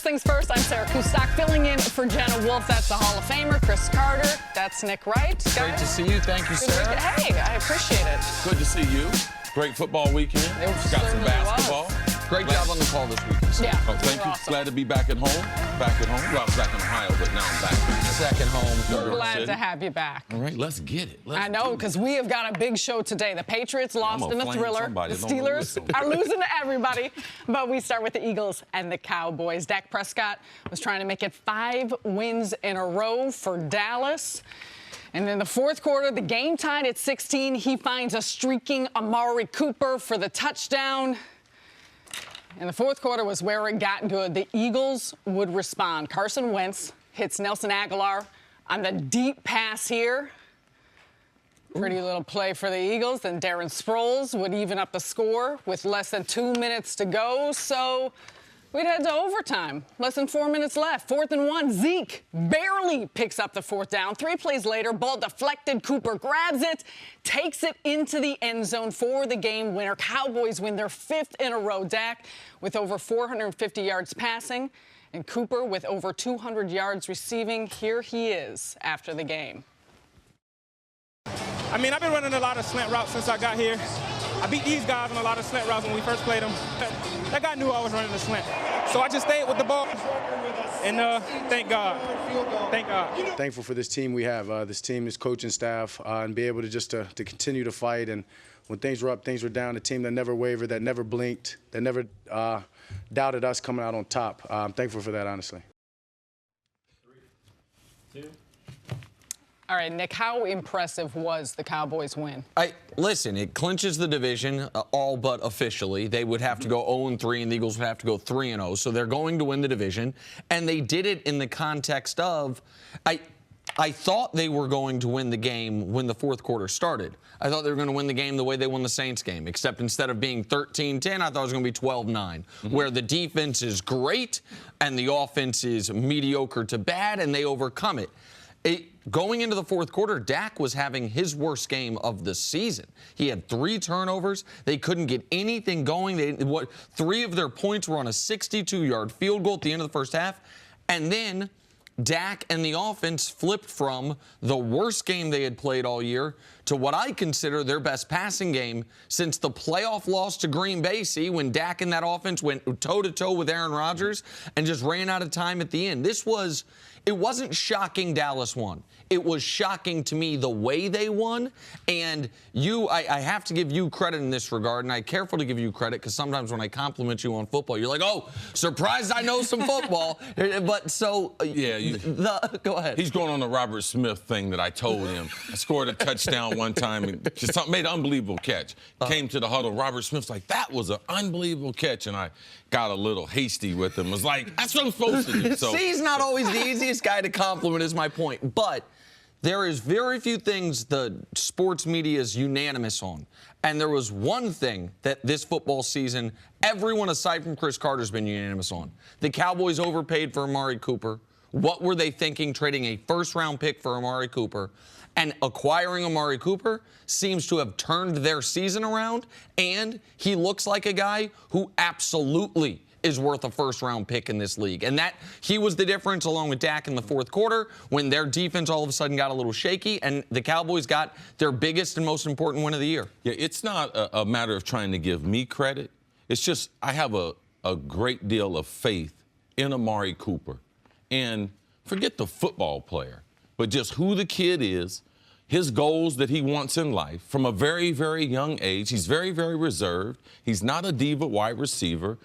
things first, I'm Sarah Kustak, filling in for Jenna Wolfe. That's the Hall of Famer. Cris Carter, that's Nick Wright. Great to see you. Thank you, Sarah. Hey, I appreciate it. Good to see you. Great football weekend. Got some basketball. Great job on the call this weekend. Yeah. Oh, thank you. Awesome. Glad to be back at home. Well, I was back in Ohio, but now I'm back. Second home. We're glad to have you back. All right, let's get it. I know, because we have got a big show today. The Patriots lost in the thriller. The Steelers are losing to everybody. But we start with the Eagles and the Cowboys. Dak Prescott was trying to make it 5 wins in a row for Dallas. And in the fourth quarter, the game tied at 16. He finds a streaking Amari Cooper for the touchdown. And the fourth quarter was where it got good. The Eagles would respond. Carson Wentz hits Nelson Aguilar on the deep pass here. Pretty little play for the Eagles. Then Darren Sproles would even up the score with less than 2 minutes to go. So we'd head to overtime. Less than 4 minutes left. 4th and 1. Zeke barely picks up the 4th down. 3 plays later, ball deflected. Cooper grabs it, takes it into the end zone for the game winner. Cowboys win their 5th in a row. Dak with over 450 yards passing, and Cooper with over 200 yards receiving. Here he is after the game. I mean, I've been running a lot of slant routes since I got here. I beat these guys on a lot of slant routes when we first played them. That guy knew I was running the slant. So I just stayed with the ball, and thank God. Thank God. Thankful for this team we have, this team, this coaching staff, and be able to just to continue to fight. And when things were up, things were down, a team that never wavered, that never blinked, that never doubted us coming out on top. I'm thankful for that, honestly. 3, 2. All right, Nick, how impressive was the Cowboys' win? Listen, it clinches the division, all but officially. They would have to go 0-3, and the Eagles would have to go 3-0. So they're going to win the division, and they did it in the context of I thought they were going to win the game when the fourth quarter started. I thought they were going to win the game the way they won the Saints game, except instead of being 13-10, I thought it was going to be 12-9, where the defense is great and the offense is mediocre to bad, and they overcome it. Going into the fourth quarter, Dak was having his worst game of the season. He had 3 turnovers. They couldn't get anything going. 3 of their points were on a 62-yard field goal at the end of the first half. And then Dak and the offense flipped from the worst game they had played all year to what I consider their best passing game since the playoff loss to Green Bay. See, when Dak and that offense went toe-to-toe with Aaron Rodgers and just ran out of time at the end. It wasn't shocking Dallas won. It was shocking to me the way they won. And I have to give you credit in this regard, and I'm careful to give you credit because sometimes when I compliment you on football, you're like, oh, surprised I know some football. But so, go ahead. He's going on the Robert Smith thing that I told him. I scored a touchdown one time and just made an unbelievable catch. Came to the huddle. Robert Smith's like, that was an unbelievable catch. And I got a little hasty with him. Was like, that's what I'm supposed to do. So, see, he's not always the easiest guy to compliment is my point. But there is very few things the sports media is unanimous on. And there was one thing that this football season, everyone aside from Cris Carter has been unanimous on. The Cowboys overpaid for Amari Cooper. What were they thinking trading a first-round pick for Amari Cooper? And acquiring Amari Cooper seems to have turned their season around, and he looks like a guy who absolutely is worth a first-round pick in this league. And that he was the difference along with Dak in the fourth quarter when their defense all of a sudden got a little shaky, and the Cowboys got their biggest and most important win of the year. Yeah, it's not a matter of trying to give me credit. It's just I have a great deal of faith in Amari Cooper. And forget the football player, but just who the kid is, his goals that he wants in life from a very, very young age. He's very, very reserved. He's not a diva wide receiver.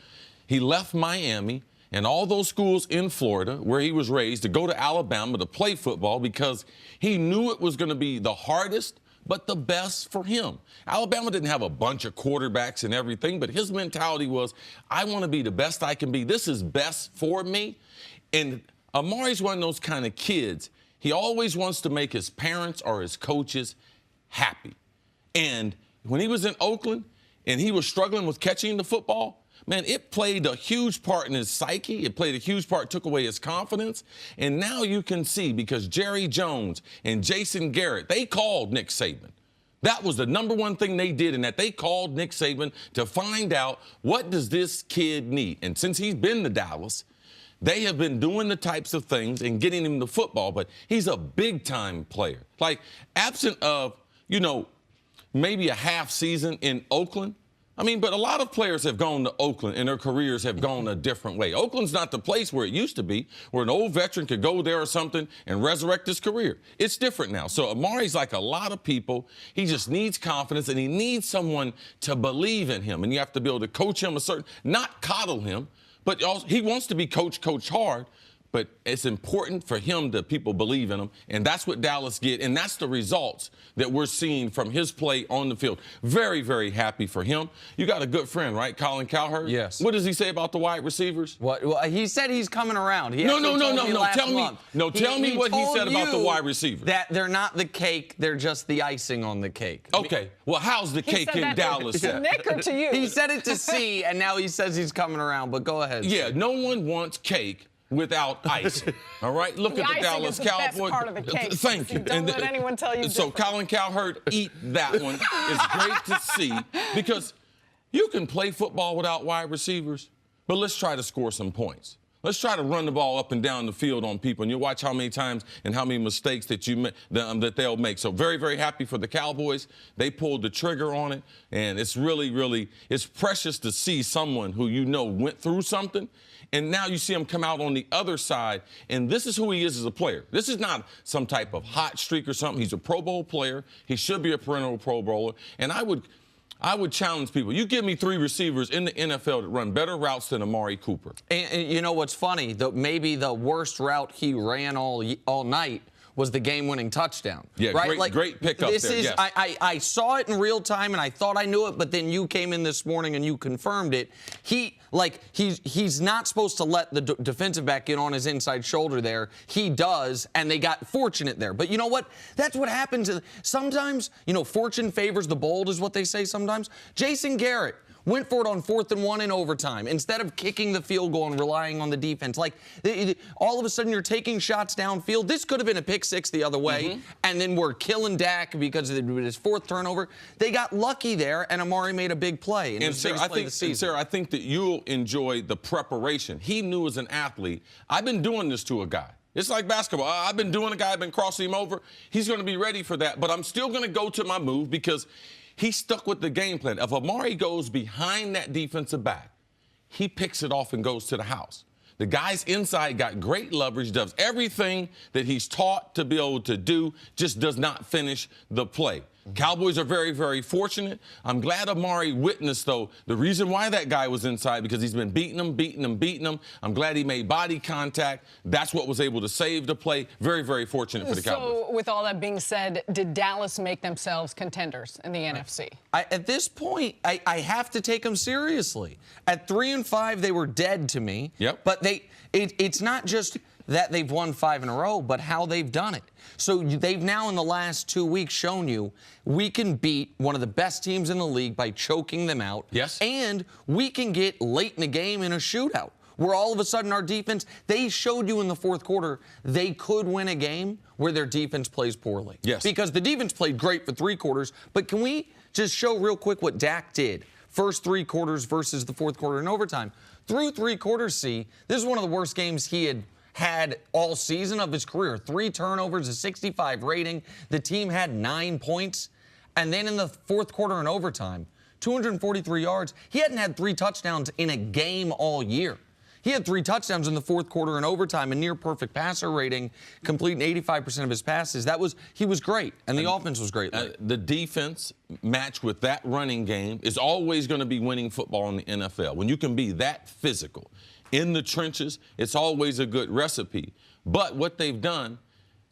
He left Miami and all those schools in Florida where he was raised to go to Alabama to play football because he knew it was going to be the hardest but the best for him. Alabama didn't have a bunch of quarterbacks and everything, but his mentality was, I want to be the best I can be. This is best for me. And Amari's one of those kind of kids. He always wants to make his parents or his coaches happy. And when he was in Oakland and he was struggling with catching the football, man, it played a huge part in his psyche. It played a huge part, took away his confidence. And now you can see, because Jerry Jones and Jason Garrett, they called Nick Saban. That was the number one thing they did, in that they called Nick Saban to find out, what does this kid need? And since he's been to Dallas, They have been doing the types of things and getting him the football, but he's a big-time player. Like, absent of, maybe a half season in Oakland, but a lot of players have gone to Oakland and their careers have gone a different way. Oakland's not the place where it used to be, where an old veteran could go there or something and resurrect his career. It's different now. So Amari's like a lot of people. He just needs confidence, and he needs someone to believe in him. And you have to be able to coach him not coddle him, but also, he wants to be coached hard. But it's important for him that people believe in him, and that's what Dallas get, and that's the results that we're seeing from his play on the field. Very, very happy for him. You got a good friend, right, Colin Cowherd? Yes. What does he say about the wide receivers? What? Well, he said he's coming around. No. Tell me what he said about the wide receivers. That they're not the cake; they're just the icing on the cake. Okay. Well, how's the cake in Dallas? To Nick or to you? He said it to C, and now he says he's coming around. But go ahead. Yeah. No one wants cake without icing. All right? Look at the Dallas Cowboys. Best part of the cake. Thank you. Don't let anyone tell you So different. Colin Cowherd, eat that one. It's great to see because you can play football without wide receivers, but let's try to score some points. Let's try to run the ball up and down the field on people, and you'll watch how many times and how many mistakes that that they'll make. So very, very happy for the Cowboys. They pulled the trigger on it, and it's really, really, it's precious to see someone who went through something, and now you see him come out on the other side, and this is who he is as a player. This is not some type of hot streak or something. He's a Pro Bowl player. He should be a perennial Pro Bowler, and I would challenge people. You give me 3 receivers in the NFL that run better routes than Amari Cooper. And you know what's funny? Maybe the worst route he ran all night was the game-winning touchdoung. Yeah, right? Great pickup there. Yes. I saw it in real time, and I thought I knew it, but then you came in this morning and you confirmed it. He's not supposed to let the defensive back in on his inside shoulder there. He does, and they got fortunate there. But you know what? That's what happens. Sometimes, fortune favors the bold is what they say sometimes. Jason Garrett went for it on 4th and 1 in overtime instead of kicking the field goal and relying on the defense. All of a sudden, you're taking shots downfield. This could have been a pick six the other way, and then we're killing Dak because of his 4th turnover. They got lucky there, and Amari made a big play. And Sarah, I think that you'll enjoy the preparation. He knew as an athlete, I've been doing this to a guy. It's like basketball. I've been doing a guy, I've been crossing him over. He's going to be ready for that, but I'm still going to go to my move because he stuck with the game plan. If Amari goes behind that defensive back, he picks it off and goes to the house. The guys inside got great leverage, does everything that he's taught to be able to do, just does not finish the play. Cowboys are very, very fortunate. I'm glad Amari witnessed, though, the reason why that guy was inside, because he's been beating him. I'm glad he made body contact. That's what was able to save the play. Very, very fortunate for the Cowboys. So, with all that being said, did Dallas make themselves contenders in the NFC? At this point, I have to take them seriously. At 3-5, they were dead to me. Yep. But it's not just that they've won 5 in a row, but how they've done it. So they've now in the last 2 weeks shown you we can beat one of the best teams in the league by choking them out. Yes. And we can get late in the game in a shootout where all of a sudden our defense, they showed you in the 4th quarter they could win a game where their defense plays poorly. Yes. Because the defense played great for 3 quarters, but can we just show real quick what Dak did? First 3 quarters versus the 4th quarter in overtime. Through 3 quarters, this is one of the worst games he had all season of his career. 3 turnovers, a 65 rating. The team had 9 points. And then in the 4th quarter in overtime, 243 yards. He hadn't had 3 touchdowns in a game all year. He had 3 touchdowns in the 4th quarter in overtime, a near-perfect passer rating, completing 85% of his passes. He was great, and the offense was great. The defense matched with that running game is always going to be winning football in the NFL. When you can be that physical in the trenches, it's always a good recipe. But what they've done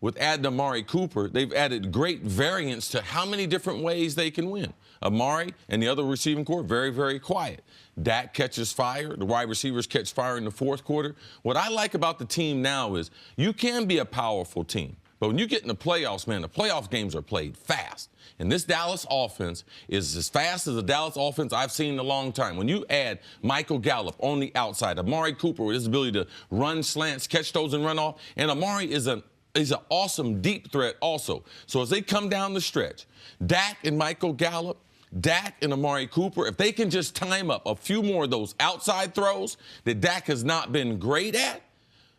with adding Amari Cooper, they've added great variance to how many different ways they can win. Amari and the other receiving corps, very, very quiet. Dak catches fire. The wide receivers catch fire in the 4th quarter. What I like about the team now is you can be a powerful team. But when you get in the playoffs, man, the playoff games are played fast. And this Dallas offense is as fast as the Dallas offense I've seen in a long time. When you add Michael Gallup on the outside, Amari Cooper with his ability to run slants, catch those and run off, and Amari is an awesome deep threat also. So as they come down the stretch, Dak and Michael Gallup, Dak and Amari Cooper, if they can just time up a few more of those outside throws that Dak has not been great at,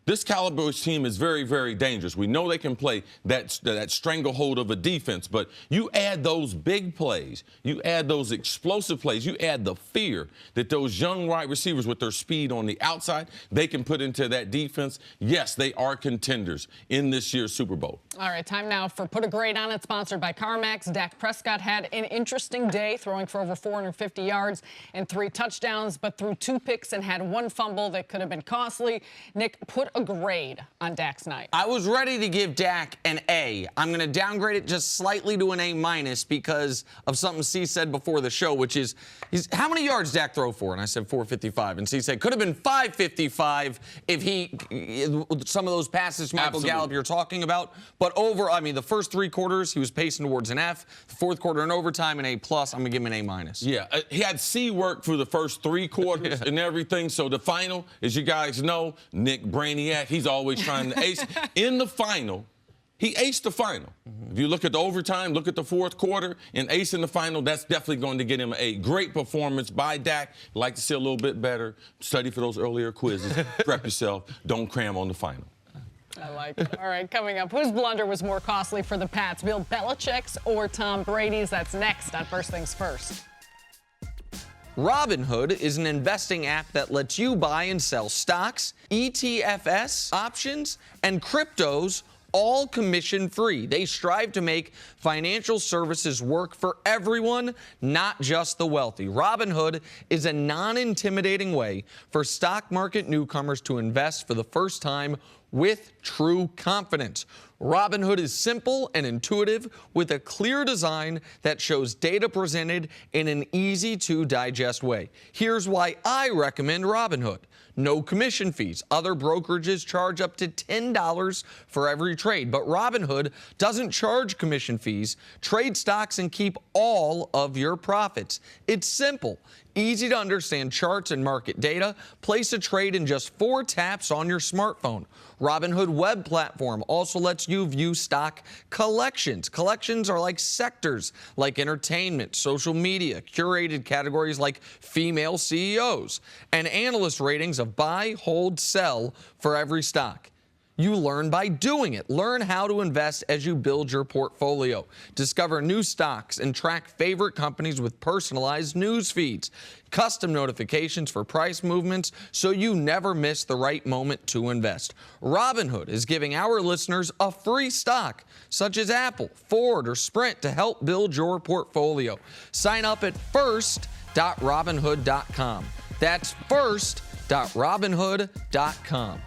This Cowboys team is very, very dangerous. We know they can play that stranglehold of a defense, but you add those big plays, you add those explosive plays, you add the fear that those young wide receivers with their speed on the outside, they can put into that defense. Yes, they are contenders in this year's Super Bowl. All right, time now for Put a Grade on It, sponsored by CarMax. Dak Prescott had an interesting day, throwing for over 450 yards and 3 touchdowns, but threw 2 picks and had 1 fumble that could have been costly. Nick, put a grade on Dak's night. I was ready to give Dak an A. I'm going to downgrade it just slightly to an A- because of something C said before the show, which is, how many yards Dak throw for? And I said 455. And C said, could have been 555 if some of those passes, Michael Gallup, you're talking about. But the first 3 quarters, he was pacing towards an F. The 4th quarter and overtime, an A+. I'm going to give him an A-. Yeah, he had C work for the first 3 quarters and everything. So the final, as you guys know, Nick Brainiac, he's always trying to ace. In the final, he aced the final. If you look at the overtime, look at the 4th quarter, and ace in the final, that's definitely going to get him an A. Great performance by Dak. Like to see a little bit better. Study for those earlier quizzes. Prep yourself. Don't cram on the final. I like it. All right, coming up, whose blunder was more costly for the Pats, Bill Belichick's or Tom Brady's? That's next on First Things First. Robinhood is an investing app that lets you buy and sell stocks, ETFs, options, and cryptos, all commission-free. They strive to make financial services work for everyone, not just the wealthy. Robinhood is a non-intimidating way for stock market newcomers to invest for the first time with true confidence. Robinhood is simple and intuitive with a clear design that shows data presented in an easy-to-digest way. Here's why I recommend Robinhood. No commission fees. Other brokerages charge up to $10 for every trade, but Robinhood doesn't charge commission fees. Trade stocks and keep all of your profits. It's simple. Easy to understand charts and market data. Place a trade in just 4 taps on your smartphone. Robinhood web platform also lets you view stock collections. Collections are like sectors like entertainment, social media, curated categories like female CEOs, and analyst ratings of buy, hold, sell for every stock. You learn by doing it. Learn how to invest as you build your portfolio. Discover new stocks and track favorite companies with personalized news feeds. Custom notifications for price movements so you never miss the right moment to invest. Robinhood is giving our listeners a free stock, such as Apple, Ford, or Sprint, to help build your portfolio. Sign up at first.robinhood.com. That's first.robinhood.com.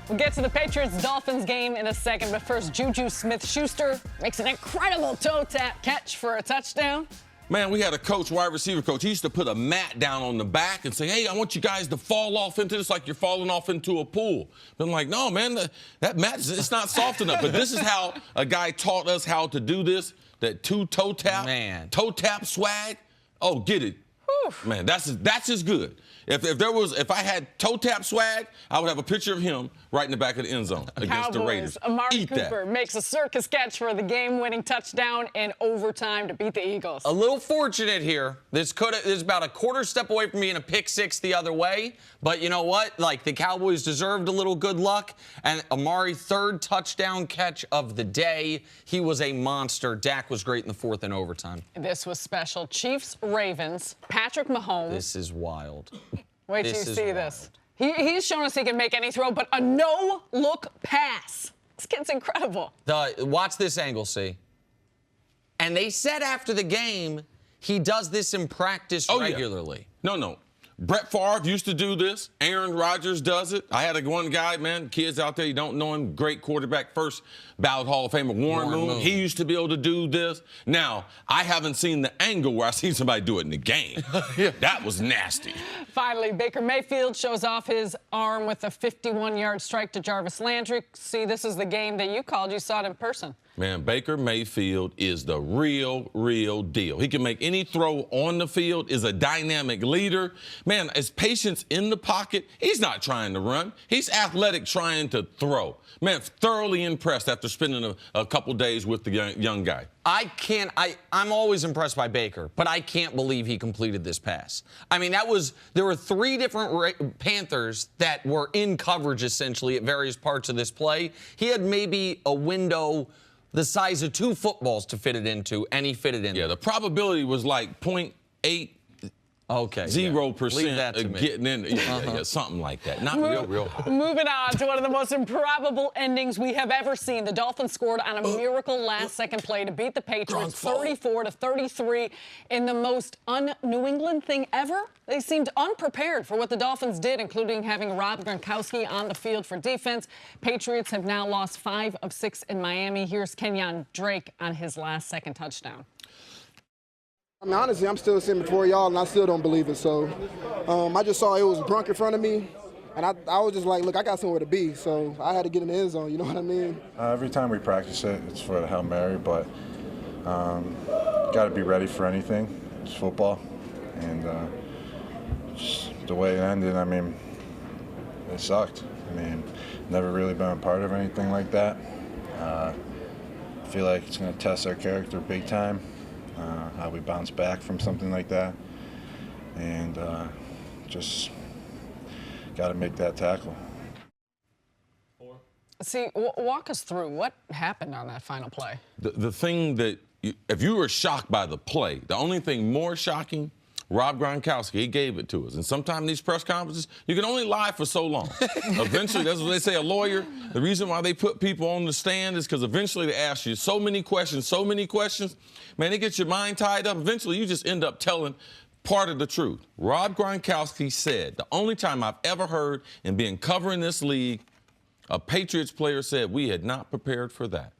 We'll get to the Patriots-Dolphins game in a second, but first, Juju Smith-Schuster makes an incredible toe tap catch for a touchdown. Man, we had a coach, wide receiver coach. He used to put a mat down on the back and say, hey, I want you guys to fall off into this like you're falling off into a pool. But I'm like, no, man, that mat, it's not soft enough. But this is how a guy taught us how to do this, that 2 toe tap. Man. Toe tap swag. Oh, get it. Whew. Man, that's as good. If I had toe tap swag, I would have a picture of him right in the back of the end zone against the Raiders. Amari Cooper makes a circus catch for the game-winning touchdown in overtime to beat the Eagles. A little fortunate here. This is about a quarter step away from being a pick 6 the other way. But you know what? Like, the Cowboys deserved a little good luck. And Amari, 3rd touchdown catch of the day. He was a monster. Dak was great in the 4th and overtime. This was special. Chiefs-Ravens. Patrick Mahomes. This is wild. Wait till you see this. He's shown us he can make any throw, but a no-look pass. This kid's incredible. Watch this angle, see. And they said after the game he does this in practice regularly. Yeah. No. Brett Favre used to do this. Aaron Rodgers does it. I had one guy, man, kids out there, you don't know him, great quarterback, first ballot Hall of Famer, Warren Moon. He used to be able to do this. Now, I haven't seen the angle where I seen somebody do it in the game. Yeah. That was nasty. Finally, Baker Mayfield shows off his arm with a 51-yard strike to Jarvis Landry. See, this is the game that you called. You saw it in person. Man, Baker Mayfield is the real deal. He can make any throw on the field, is a dynamic leader. Man, his patience in the pocket. He's not trying to run. He's athletic trying to throw. Man, thoroughly impressed after spending a couple days with the young guy. I'm always impressed by Baker, but I can't believe he completed this pass. I mean, there were 3 different Panthers that were in coverage essentially at various parts of this play. He had maybe a window the size of 2 footballs to fit it into, and he fit it in. Yeah, the probability was like 0.8. Okay. 0% getting in. Yeah, something like that. Not real high. Moving on to one of the most improbable endings we have ever seen. The Dolphins scored on a miracle last-second play to beat the Patriots 34-33 in the most un-New England thing ever. They seemed unprepared for what the Dolphins did, including having Rob Gronkowski on the field for defense. Patriots have now lost 5 of 6 in Miami. Here's Kenyon Drake on his last-second touchdown. I mean, honestly, I'm still sitting before y'all, and I still don't believe it. So I just saw it was Gronk in front of me, and I was just like, look, I got somewhere to be. So I had to get in the end zone, you know what I mean? Every time we practice it, it's for the Hail Mary, but got to be ready for anything. It's football. And just the way it ended, I mean, it sucked. I mean, never really been a part of anything like that. I feel like it's going to test our character big time. How we bounce back from something like that, and just got to make that tackle. See, walk us through what happened on that final play. The thing that, if you were shocked by the play, the only thing more shocking, Rob Gronkowski, he gave it to us. And sometimes these press conferences, you can only lie for so long. Eventually, that's what they say, a lawyer, the reason why they put people on the stand is because eventually they ask you so many questions. Man, it gets your mind tied up. Eventually, you just end up telling part of the truth. Rob Gronkowski said, the only time I've ever heard in being covering this league, a Patriots player said, we had not prepared for that.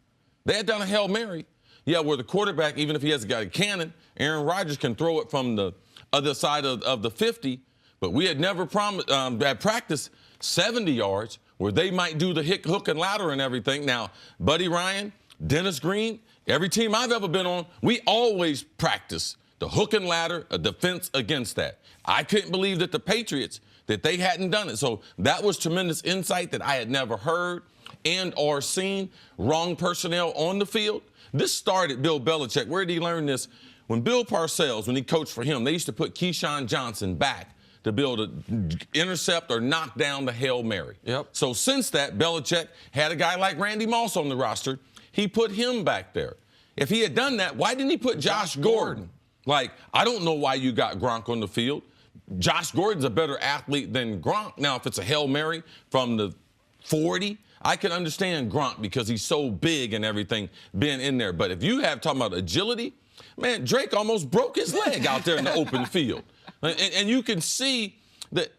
They had done a Hail Mary. Yeah, where the quarterback, even if he hasn't got a cannon, Aaron Rodgers can throw it from the other side of the 50, but we had never practiced 70 yards where they might do the hook and ladder and everything. Now, Buddy Ryan, Dennis Green, every team I've ever been on, we always practice the hook and ladder, a defense against that. I couldn't believe that the Patriots, that they hadn't done it. So that was tremendous insight that I had never heard and or seen. Wrong personnel on the field. This started Bill Belichick. Where did he learn this? When Bill Parcells, when he coached for him, they used to put Keyshawn Johnson back to be able to intercept or knock down the Hail Mary. Yep. So since that, Belichick had a guy like Randy Moss on the roster. He put him back there. If he had done that, why didn't he put Josh Gordon? Like, I don't know why you got Gronk on the field. Josh Gordon's a better athlete than Gronk. Now, if it's a Hail Mary from the 40, I can understand Gronk because he's so big and everything being in there. But if you have talking about agility, man, Drake almost broke his leg out there in the open field. And you can see that,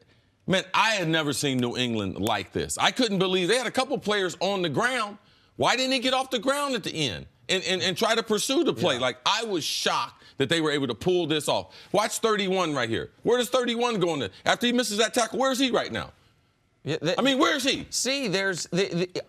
man, I had never seen New England like this. I couldn't believe they had a couple players on the ground. Why didn't he get off the ground at the end and try to pursue the play? Yeah. Like, I was shocked that they were able to pull this off. Watch 31 right here. Where does 31 go in there? After he misses that tackle, where is he right now? Yeah, I mean, where is he? See, there's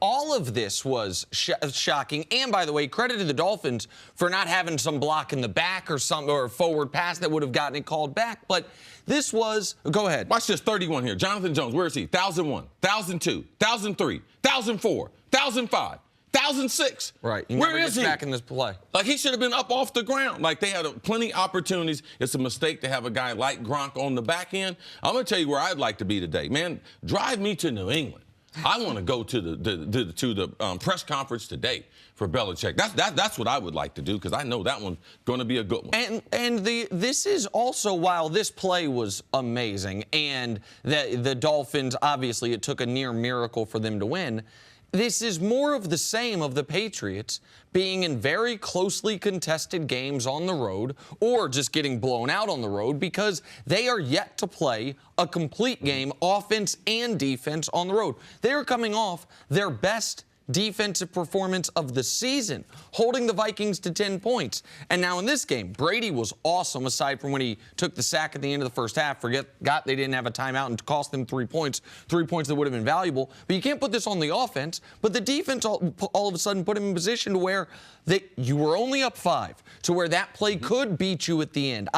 all of this was shocking. And by the way, credit to the Dolphins for not having some block in the back or a forward pass that would have gotten it called back. But this was, go ahead. Watch this 31 here. Jonathan Jones, where is he? 1,001, 1,002, 1,003, 1,004, 1,005. 1,006. Right. Where is he? Back in this play. Like, he should have been up off the ground. Like, they had plenty opportunities. It's a mistake to have a guy like Gronk on the back end. I'm going to tell you where I'd like to be today. Man, drive me to New England. I want to go to the press conference today for Belichick. That's what I would like to do because I know that one's going to be a good one. And this is also, while this play was amazing and the Dolphins, obviously it took a near miracle for them to win, this is more of the same of the Patriots being in very closely contested games on the road or just getting blown out on the road because they are yet to play a complete game, offense and defense, on the road. They are coming off their best defensive performance of the season, holding the Vikings to 10 points. And now in this game, Brady was awesome, aside from when he took the sack at the end of the first half. Forgot they didn't have a timeout and cost them 3 points that would have been valuable. But you can't put this on the offense. But the defense all of a sudden put him in position to where you were only up 5, to where that play could beat you at the end.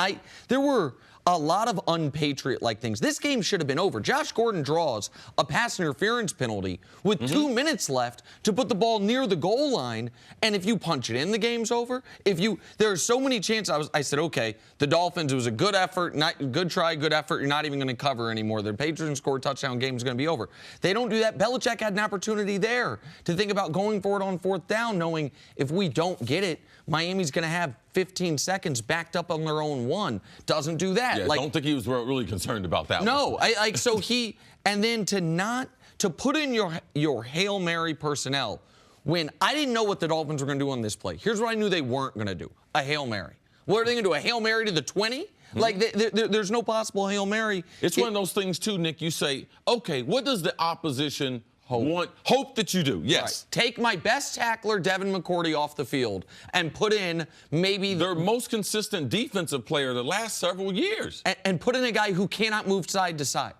There were a lot of unpatriot-like things. This game should have been over. Josh Gordon draws a pass interference penalty with 2 minutes left to put the ball near the goal line, and if you punch it in, the game's over. There are so many chances. I said, okay, the Dolphins, it was a good effort, good try, good effort. You're not even going to cover anymore. The Patriots score a touchdown, game's going to be over. They don't do that. Belichick had an opportunity there to think about going for it on 4th down, knowing if we don't get it, Miami's going to have 15 seconds backed up on their own 1. Doesn't do that. Yeah, don't think he was really concerned about that. No, and then to put in your Hail Mary personnel when I didn't know what the Dolphins were going to do on this play. Here's what I knew they weren't going to do: a Hail Mary. What are they going to do? A Hail Mary to the 20? Like, there's no possible Hail Mary. It's one of those things, too, Nick. You say, okay, what does the opposition hope that you do? Yes. Right. Take my best tackler, Devin McCourty, off the field and put in maybe their most consistent defensive player the last several years. And put in a guy who cannot move side to side.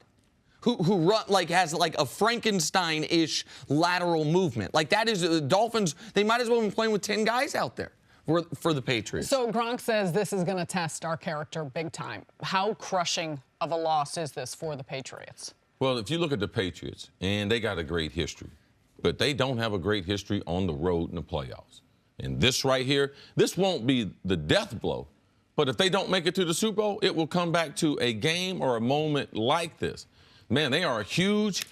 Who has a Frankenstein-ish lateral movement. Like, that is the Dolphins. They might as well have been playing with 10 guys out there for the Patriots. So Gronk says this is going to test our character big time. How crushing of a loss is this for the Patriots? Well, if you look at the Patriots, and they got a great history, but they don't have a great history on the road in the playoffs. And this right here, this won't be the death blow, but if they don't make it to the Super Bowl, it will come back to a game or a moment like this. Man, they are a huge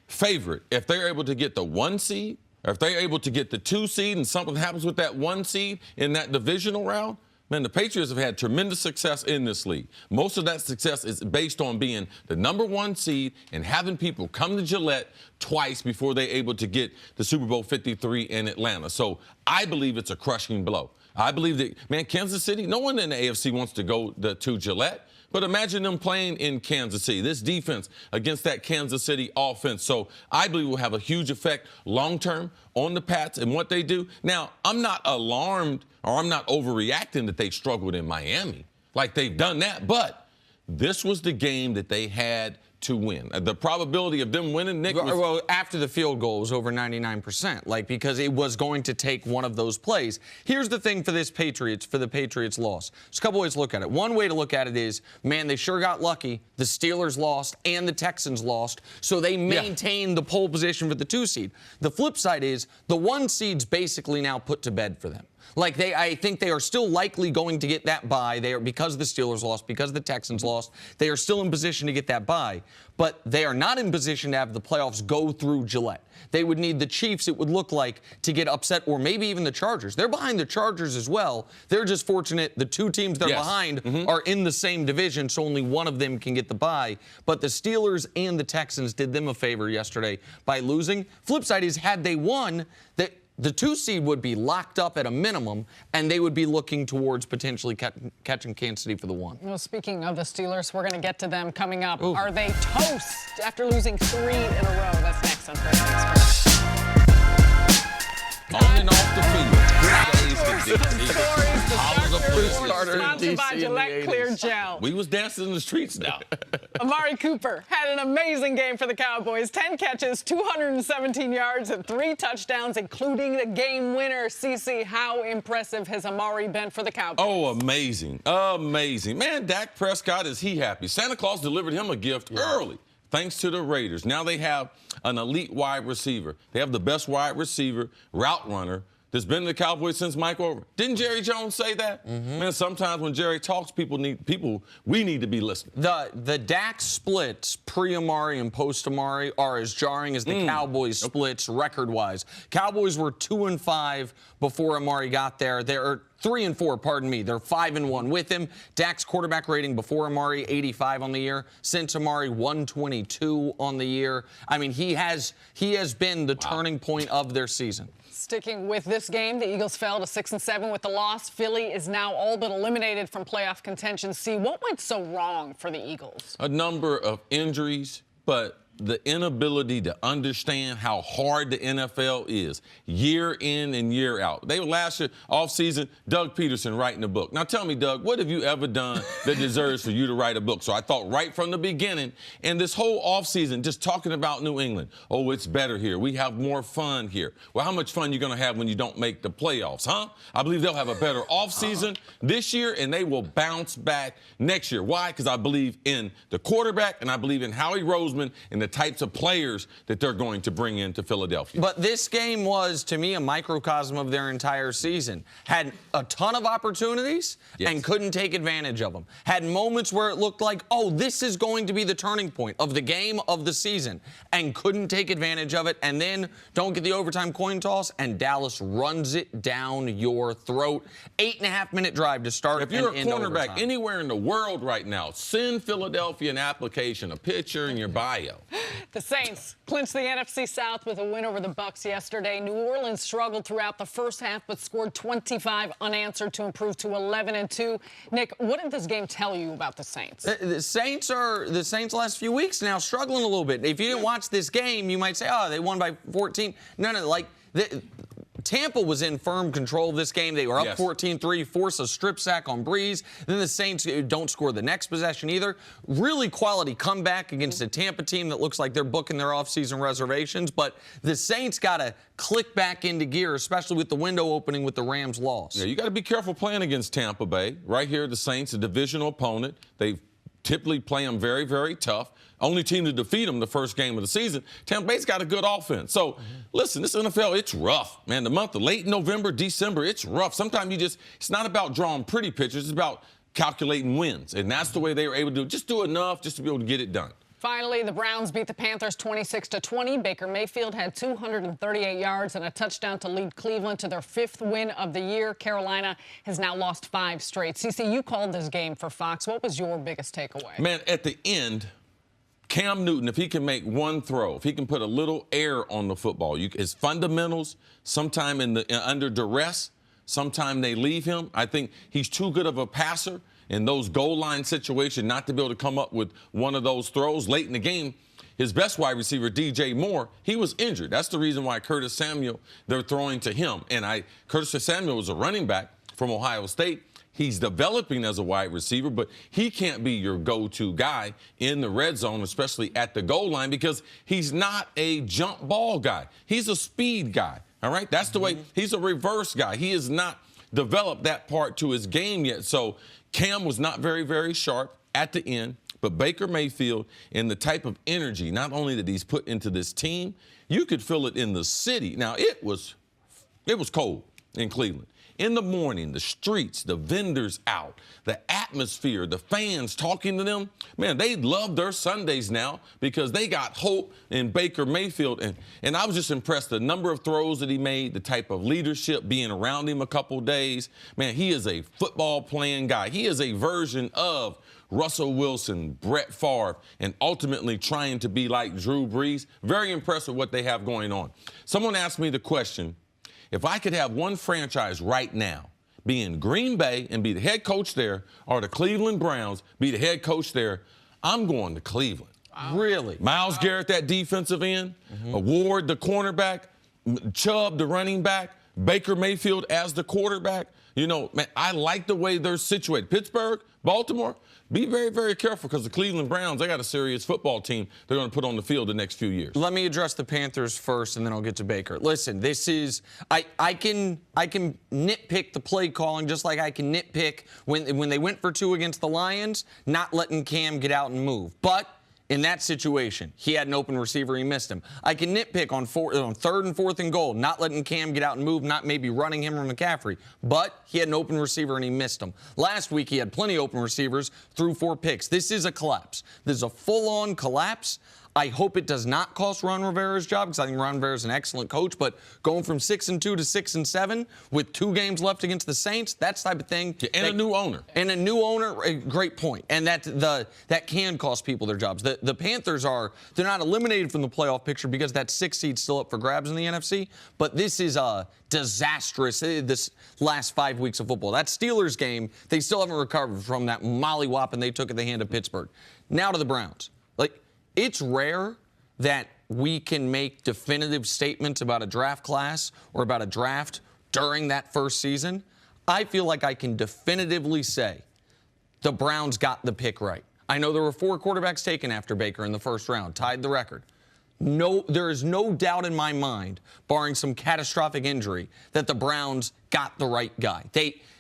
favorite. If they're able to get the 1 seed, or if they're able to get the 2 seed and something happens with that 1 seed in that divisional round, man, the Patriots have had tremendous success in this league. Most of that success is based on being the number 1 seed and having people come to Gillette twice before they're able to get the Super Bowl 53 in Atlanta. So I believe it's a crushing blow. I believe that, man, Kansas City, no one in the AFC wants to go to Gillette. But imagine them playing in Kansas City, this defense against that Kansas City offense. So I believe will have a huge effect long-term on the Pats and what they do. Now, I'm not alarmed or I'm not overreacting that they struggled in Miami. Like, they've done that. But this was the game that they had to win. The probability of them winning, Nick, well, after the field goal was over 99%, because it was going to take one of those plays. Here's the thing for the Patriots loss. There's a couple ways to look at it. One way to look at it is, man, they sure got lucky. The Steelers lost and the Texans lost, so they maintained the pole position for the 2 seed. The flip side is the 1 seed's basically now put to bed for them. I think they are still likely going to get that bye. Because the Steelers lost, because the Texans lost, they are still in position to get that bye. But they are not in position to have the playoffs go through Gillette. They would need the Chiefs, it would look like, to get upset, or maybe even the Chargers. They're behind the Chargers as well. They're just fortunate the 2 teams they're behind are in the same division, so only one of them can get the bye. But the Steelers and the Texans did them a favor yesterday by losing. Flip side is, had they won, the 2 seed would be locked up at a minimum, and they would be looking towards potentially catching Kansas City for the 1. Well, speaking of the Steelers, we're going to get to them coming up. Ooh. Are they toast after losing 3 in a row? That's next on First Things First. On and off the field. Sponsored by Gillette Clear Gel. We was dancing in the streets now. Amari Cooper had an amazing game for the Cowboys. 10 catches, 217 yards, and 3 touchdowns, including the game winner. CC, how impressive has Amari been for the Cowboys? Oh, amazing. Amazing. Man, Dak Prescott, is he happy? Santa Claus delivered him a gift early, thanks to the Raiders. Now they have an elite wide receiver. They have the best wide receiver, route runner, that's been in the Cowboys since Mike Over. Didn't Jerry Jones say that? Man, sometimes when Jerry talks, we need to be listening. The Dak splits, pre-Amari and post-Amari, are as jarring as the Cowboys splits record-wise. Cowboys were 2-5 before Amari got there. They're 3-4, pardon me. They're 5-1 with him. Dak's quarterback rating before Amari, 85 on the year. Since Amari, 122 on the year. I mean, he has been the turning point of their season. Sticking with this game, the Eagles fell to 6-7 with the loss. Philly is now all but eliminated from playoff contention. See, what went so wrong for the Eagles? A number of injuries, but the inability to understand how hard the NFL is year in and year out. They were last year, off-season, Doug Peterson writing a book. Now tell me, Doug, what have you ever done that deserves for you to write a book? So I thought right from the beginning, and this whole off-season, just talking about New England. Oh, it's better here. We have more fun here. Well, how much fun are you going to have when you don't make the playoffs, huh? I believe they'll have a better off-season this year, and they will bounce back next year. Why? Because I believe in the quarterback, and I believe in Howie Roseman and the types of players that they're going to bring into Philadelphia. But this game was, to me, a microcosm of their entire season. Had a ton of opportunities and couldn't take advantage of them. Had moments where it looked like, oh, this is going to be the turning point of the game of the season, and couldn't take advantage of it. And then don't get the overtime coin toss, and Dallas runs it down your throat. 8.5-minute drive to start. If you're a cornerback overtime anywhere in the world right now, send Philadelphia an application, a picture in your bio. The Saints clinched the NFC South with a win over the Bucs yesterday. New Orleans struggled throughout the first half but scored 25 unanswered to improve to 11-2. Nick, what did this game tell you about the Saints? The Saints last few weeks now struggling a little bit. If you didn't watch this game, you might say, oh, they won by 14. No, Tampa was in firm control of this game. They were up 14-3, force a strip sack on Breeze. Then the Saints don't score the next possession either. Really quality comeback against a Tampa team that looks like they're booking their offseason reservations. But the Saints got to click back into gear, especially with the window opening with the Rams' loss. Yeah, you got to be careful playing against Tampa Bay. Right here, the Saints, a divisional opponent. They typically play them very, very tough. Only team to defeat them the first game of the season. Tampa Bay's got a good offense. So, listen, this NFL, it's rough, man. The month of late November, December, it's rough. Sometimes it's not about drawing pretty pictures. It's about calculating wins. And that's the way they were able to do it. Just do enough just to be able to get it done. Finally, the Browns beat the Panthers 26-20. Baker Mayfield had 238 yards and a touchdown to lead Cleveland to their 5th win of the year. Carolina has now lost 5 straight. CC, you called this game for Fox. What was your biggest takeaway? Man, at the end, Cam Newton, if he can make one throw, if he can put a little air on the football, his fundamentals, sometime under duress, sometime they leave him. I think he's too good of a passer in those goal line situations not to be able to come up with one of those throws late in the game. His best wide receiver, DJ Moore, he was injured. That's the reason why Curtis Samuel, they're throwing to him. And Curtis Samuel was a running back from Ohio State. He's developing as a wide receiver, but he can't be your go-to guy in the red zone, especially at the goal line, because he's not a jump ball guy. He's a speed guy, all right? That's the way he's a reverse guy. He has not developed that part to his game yet. So Cam was not very, very sharp at the end, but Baker Mayfield and the type of energy not only that he's put into this team, you could feel it in the city. Now, it was cold in Cleveland. In the morning, the streets, the vendors out, the atmosphere, the fans talking to them, man, they love their Sundays now because they got hope in Baker Mayfield. And I was just impressed the number of throws that he made, the type of leadership being around him a couple days. Man, he is a football playing guy. He is a version of Russell Wilson, Brett Favre, and ultimately trying to be like Drew Brees. Very impressed with what they have going on. Someone asked me the question, if I could have one franchise right now, be in Green Bay and be the head coach there, or the Cleveland Browns, be the head coach there, I'm going to Cleveland. Wow. Really? Myles Garrett, that defensive end, Ward, the cornerback, Chubb, the running back, Baker Mayfield as the quarterback. You know, man, I like the way they're situated. Pittsburgh, Baltimore, be very, very careful because the Cleveland Browns, they got a serious football team they're going to put on the field the next few years. Let me address the Panthers first, and then I'll get to Baker. Listen, this is I can nitpick the play calling just like I can nitpick when they went for 2 against the Lions, not letting Cam get out and move. But in that situation, he had an open receiver, he missed him. I can nitpick on 3rd and 4th and goal, not letting Cam get out and move, not maybe running him or McCaffrey. But he had an open receiver and he missed him. Last week, he had plenty of open receivers, threw 4 picks. This is a collapse. This is a full-on collapse. I hope it does not cost Ron Rivera's job because I think Ron Rivera is an excellent coach. But going from 6-2 to 6-7 with 2 games left against the Saints, that's the type of thing. And a new owner. And a new owner, a great point. And that can cost people their jobs. The Panthers they're not eliminated from the playoff picture because that 6th seed's still up for grabs in the NFC. But this is disastrous, this last 5 weeks of football. That Steelers game, they still haven't recovered from that mollywhopping they took at the hand of Pittsburgh. Now to the Browns. It's rare that we can make definitive statements about a draft class or about a draft during that first season, I feel like I can definitively say the Browns got the pick right. I know there were 4 quarterbacks taken after Baker in the first round, tied the record. No, there is no doubt in my mind, barring some catastrophic injury, that the Browns got the right guy.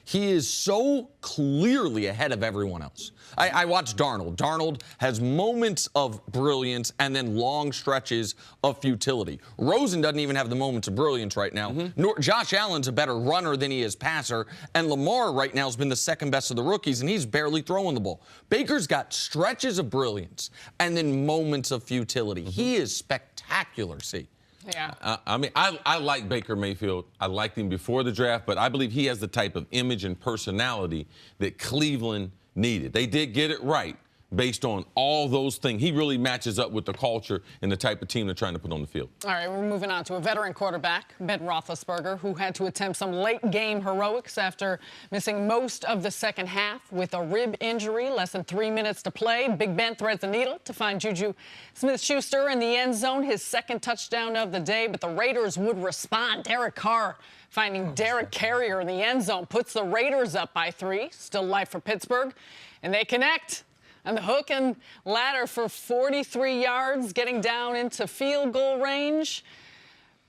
He is so clearly ahead of everyone else. I watched Darnold. Darnold has moments of brilliance and then long stretches of futility. Rosen doesn't even have the moments of brilliance right now. Josh Allen's a better runner than he is passer, and Lamar right now has been the second best of the rookies, and he's barely throwing the ball. Baker's got stretches of brilliance and then moments of futility. He is spectacular, see. Yeah. I mean, I like Baker Mayfield. I liked him before the draft, but I believe he has the type of image and personality that Cleveland needed. They did get it right based on all those things. He really matches up with the culture and the type of team they're trying to put on the field. All right, we're moving on to a veteran quarterback, Ben Roethlisberger, who had to attempt some late-game heroics after missing most of the second half with a rib injury. Less than 3 minutes to play. Big Ben threads the needle to find Juju Smith-Schuster in the end zone, his second touchdown of the day, but the Raiders would respond. Derek Carr finding Derek Carrier in the end zone puts the Raiders up by 3. Still life for Pittsburgh, and they connect. And the hook and ladder for 43 yards, getting down into field goal range.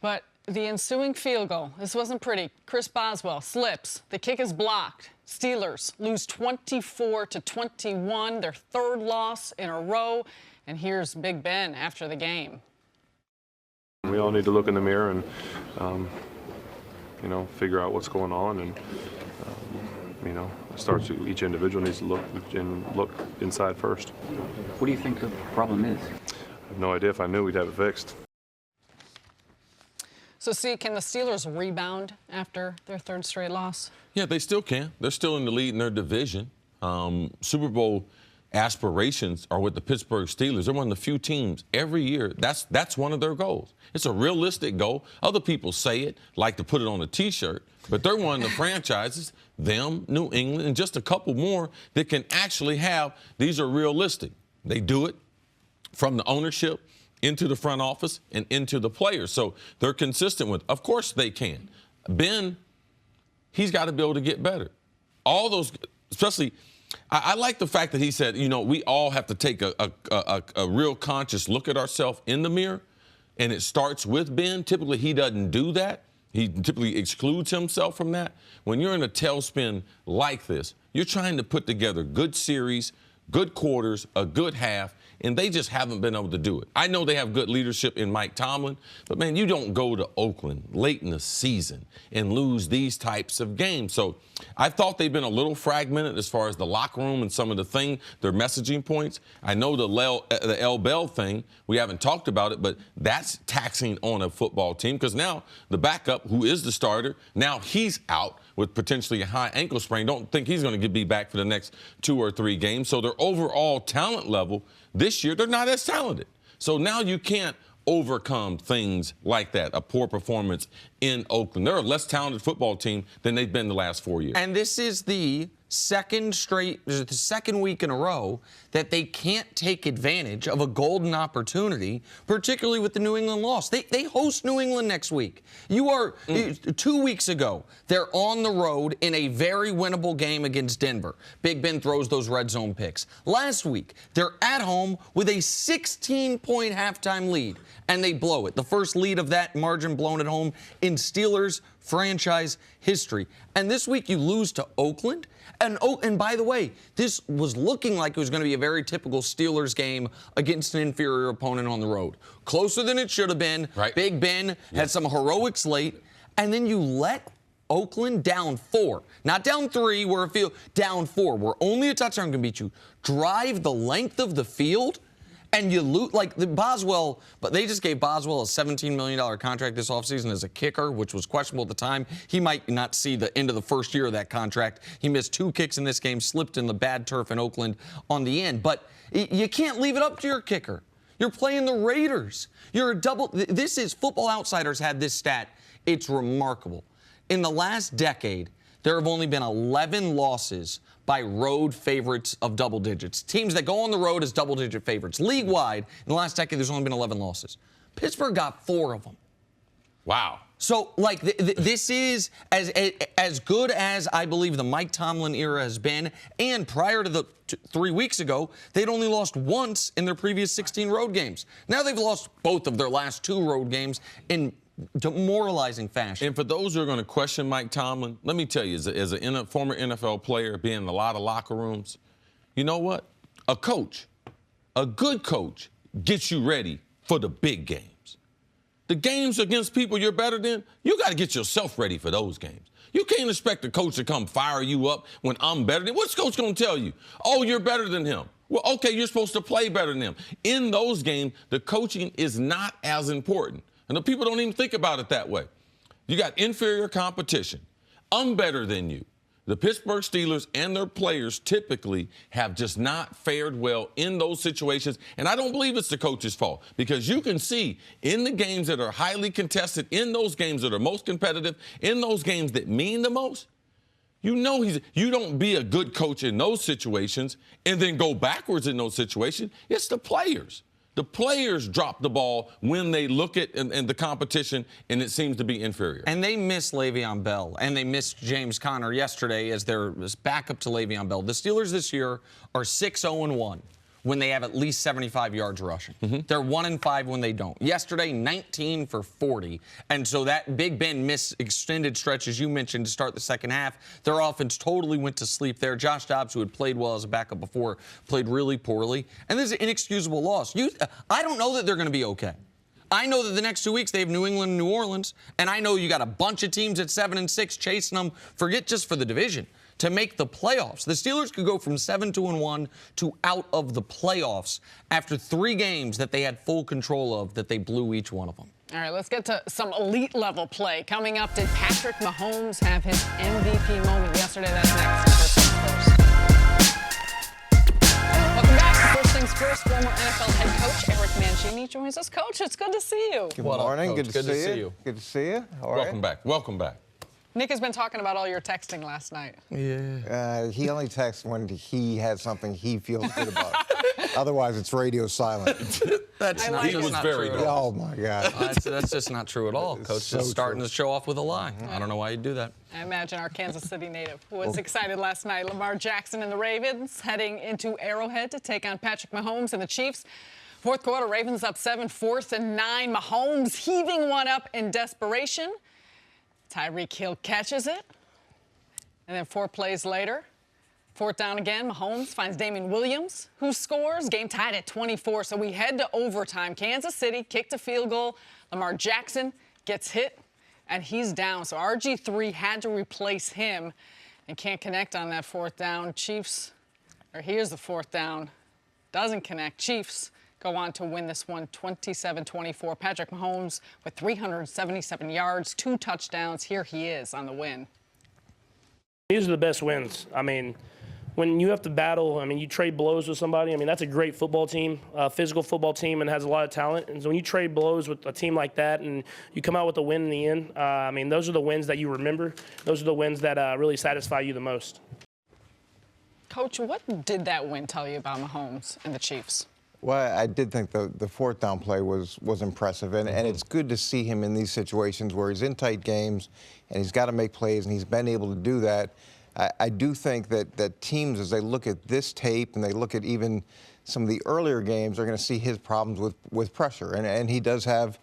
But the ensuing field goal, this wasn't pretty. Chris Boswell slips. The kick is blocked. Steelers lose 24-21, their 3rd loss in a row. And here's Big Ben after the game. We all need to look in the mirror and, figure out what's going on. And, it starts with each individual needs to look inside first. What do you think the problem is? I have no idea. If I knew, we'd have it fixed. So, see, can the Steelers rebound after their 3rd straight loss? Yeah, they still can. They're still in the lead in their division. Super Bowl aspirations are with the Pittsburgh Steelers. They're one of the few teams every year. That's one of their goals. It's a realistic goal. Other people say it, like to put it on a T-shirt, but they're one of the franchises, them, New England, and just a couple more that can actually have, these are realistic. They do it from the ownership into the front office and into the players. So they're consistent with, of course they can. Ben, he's got to be able to get better. All those, especially, I like the fact that he said, we all have to take a real conscious look at ourselves in the mirror, and it starts with Ben. Typically, he doesn't do that. He typically excludes himself from that. When you're in a tailspin like this, you're trying to put together good series, good quarters, a good half, and they just haven't been able to do it. I know they have good leadership in Mike Tomlin, but, man, you don't go to Oakland late in the season and lose these types of games. So I thought they've been a little fragmented as far as the locker room and some of their messaging points. I know the L. Bell thing, we haven't talked about it, but that's taxing on a football team because now the backup, who is the starter, now he's out with potentially a high ankle sprain. Don't think he's going to be back for the next 2 or 3 games. So their overall talent level this year, they're not as talented. So now you can't overcome things like that, a poor performance in Oakland. They're a less talented football team than they've been the last 4 years. And this is the second week in a row that they can't take advantage of a golden opportunity, particularly with the New England loss. They host New England next week. 2 weeks ago, they're on the road in a very winnable game against Denver. Big Ben throws those red zone picks. Last week, they're at home with a 16-point halftime lead, and they blow it. The first lead of that margin blown at home in Steelers franchise history. And this week you lose to Oakland. And by the way, this was looking like it was going to be a very typical Steelers game against an inferior opponent on the road. Closer than it should have been. Right. Big Ben had some heroics late. And then you let Oakland down 4. Not down 3, down 4, where only a touchdown can beat you. Drive the length of the field. And you loot like Boswell, but they just gave Boswell a $17 million contract this offseason as a kicker, which was questionable at the time. He might not see the end of the first year of that contract. He missed 2 kicks in this game, slipped in the bad turf in Oakland on the end. But you can't leave it up to your kicker. You're playing the Raiders. This is Football Outsiders had this stat. It's remarkable. In the last decade, there have only been 11 losses by road favorites of double digits. Teams that go on the road as double-digit favorites. League-wide, in the last decade, there's only been 11 losses. Pittsburgh got 4 of them. Wow. So, like, this is as good as I believe the Mike Tomlin era has been. And prior to 3 weeks ago, they'd only lost once in their previous 16 road games. Now they've lost both of their last 2 road games in demoralizing fashion. And for those who are going to question Mike Tomlin, let me tell you, as a former NFL player, being in a lot of locker rooms, you know what? A coach, a good coach, gets you ready for the big games. The games against people you're better than, you got to get yourself ready for those games. You can't expect the coach to come fire you up when I'm better than. What's the coach going to tell you? Oh, you're better than him. Well, okay, you're supposed to play better than him. In those games, the coaching is not as important. And the people don't even think about it that way. You got inferior competition. I'm better than you. The Pittsburgh Steelers and their players typically have just not fared well in those situations. And I don't believe it's the coach's fault, because you can see in the games that are highly contested, in those games that are most competitive, in those games that mean the most, you know you don't be a good coach in those situations and then go backwards in those situations. It's the players. The players drop the ball when they look at and the competition, and it seems to be inferior. And they miss Le'Veon Bell, and they missed James Conner yesterday as their backup to Le'Veon Bell. The Steelers this year are 6-0-1 when they have at least 75 yards rushing. They're 1-5 when they don't. Yesterday, 19 for 40. And so that Big Ben missed extended stretches you mentioned to start the second half. Their offense totally went to sleep there. Josh Dobbs, who had played well as a backup before, played really poorly. And this is an inexcusable loss. I don't know that they're going to be okay. I know that the next 2 weeks they have New England and New Orleans, and I know you got a bunch of teams at 7-6 chasing them, forget just for the division, to make the playoffs. The Steelers could go from 7-1 to out of the playoffs after 3 games that they had full control of, that they blew each one of them. All right, let's get to some elite level play. Coming up, did Patrick Mahomes have his MVP moment yesterday? That's next. First things first. Welcome back. First things first, former NFL head coach Eric Mancini joins us. Coach, it's good to see you. Good morning. Good to see you. Good to see you. All right. Welcome back. Welcome back. Nick has been talking about all your texting last night. Yeah. He only texts when he has something he feels good about. Otherwise, it's radio silent. That's not, he was very true. Oh, my God. That's just not true at all. Coach So just starting true. the show off with a lie. I don't know why you'd do that. I imagine our Kansas City native was excited last night. Lamar Jackson and the Ravens heading into Arrowhead to take on Patrick Mahomes and the Chiefs. Fourth quarter, Ravens up 7, 4th and 9. Mahomes heaving one up in desperation. Tyreek Hill catches it. And then 4 plays later, 4th down again, Mahomes finds Damian Williams, who scores. Game tied at 24. So we head to overtime. Kansas City kicked a field goal. Lamar Jackson gets hit, and he's down. So RG3 had to replace him and can't connect on that 4th down. Chiefs, or here's the 4th down, doesn't connect. Chiefs go on to win this one 27-24. Patrick Mahomes with 377 yards, 2 touchdowns. Here he is on the win. These are the best wins. I mean, when you have to battle, I mean, you trade blows with somebody. I mean, that's a great football team, physical football team, and has a lot of talent. And so when you trade blows with a team like that and you come out with a win in the end, I mean, those are the wins that you remember. Those are the wins that really satisfy you the most. Coach, what did that win tell you about Mahomes and the Chiefs? Well, I did think the 4th down play was impressive, and it's good to see him in these situations where he's in tight games and he's got to make plays, and he's been able to do that. I do think that teams, as they look at this tape and they look at even some of the earlier games, are going to see his problems with pressure, and he does have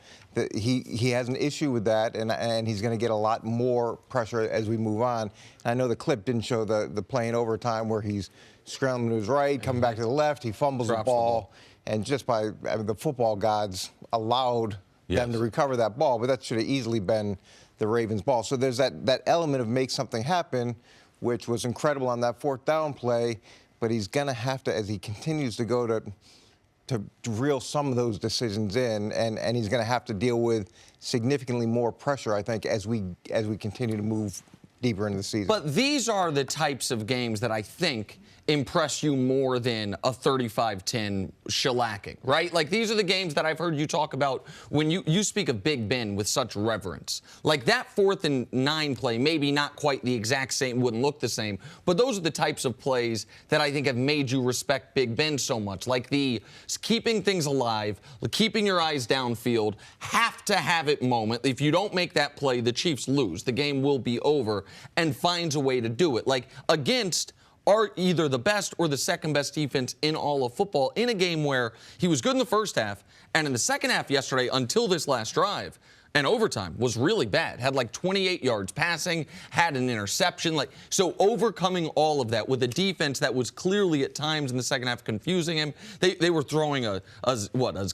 he has an issue with that, and he's going to get a lot more pressure as we move on. And I know the clip didn't show the play in overtime where he's scrambling to his right, coming back to the left, he fumbles the ball. And just by the football gods allowed them to recover that ball, but that should have easily been the Ravens' ball. So there's that element of make something happen, which was incredible on that 4th down play, but he's going to have to, as he continues to go to reel some of those decisions in, and he's going to have to deal with significantly more pressure, I think, as we continue to move deeper into the season. But these are the types of games that I think impress you more than a 35-10 shellacking, right? Like, these are the games that I've heard you talk about when you speak of Big Ben with such reverence. Like, that 4th and 9 play, maybe not quite the exact same, wouldn't look the same, but those are the types of plays that I think have made you respect Big Ben so much. Like the keeping things alive, keeping your eyes downfield, have to have it moment. If you don't make that play, the Chiefs lose. The game will be over, and finds a way to do it. Like, against are either the best or the second best defense in all of football in a game where he was good in the first half, and in the second half yesterday until this last drive and overtime was really bad. Had like 28 yards passing, had an interception. Like, so overcoming all of that with a defense that was clearly at times in the second half confusing him. They were throwing a